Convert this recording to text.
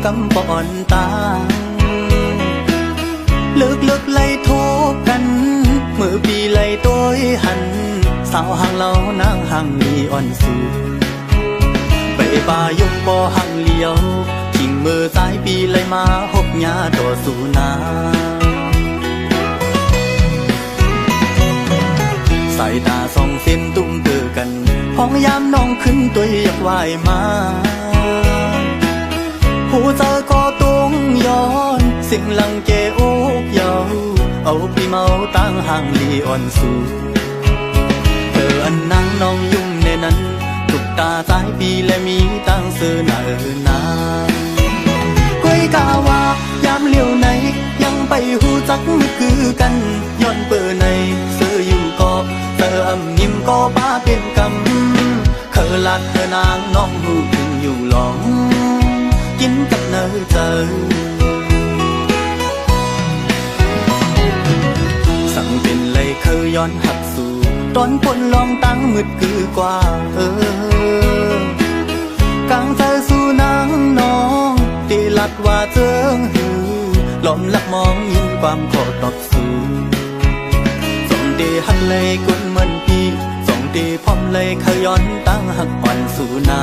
กำปอนตาเลิกไล่โทบกันมือปีไล่ตัวหันสาวห่างเรานางห่างมีอ่อนสูไปป่ายงบ่ห่างเลี้ยวทิ้งมือซ้ายปีไล่มาหกหญ้าต่อสู่นาสายตาส่องเส้นตุ้มเตือกันพ้องยามน้องขึ้นตัวอยากว่ายมาผู้เจอก็ต้องย้อนสิ่งลังเกโอกเยาเอาพี่เมาตั้งห่างลีอ่อนสูเธออันนั่งน้องยุ่งในนั้นตุกตาสายปีและมีตั้งเสื้อหน้านาก้อยกาว่ายามเลี้ยวไหนยังไปหูจักมือคือกันย้อนเปิดในเสื้ออยู่ก็เธออำนิ่มก็ป้าเป็นกำเคยลัดเธอนางน้องหูถึงอยู่หลงกินกับเนยเจอสั่งเป็นเลยเคยย้อนหักสู่ตอนปนลองตั้งมืดคือกว่ากังใจสู่นางน้องตีลัดว่าเจิงหือหลอมลักมองยินความขอตอบสู่สองเดหักเลยกุนเหมือนพี่สองเดพร้อมเลยเคยย้อนตั้งหักอ่อนสู่นา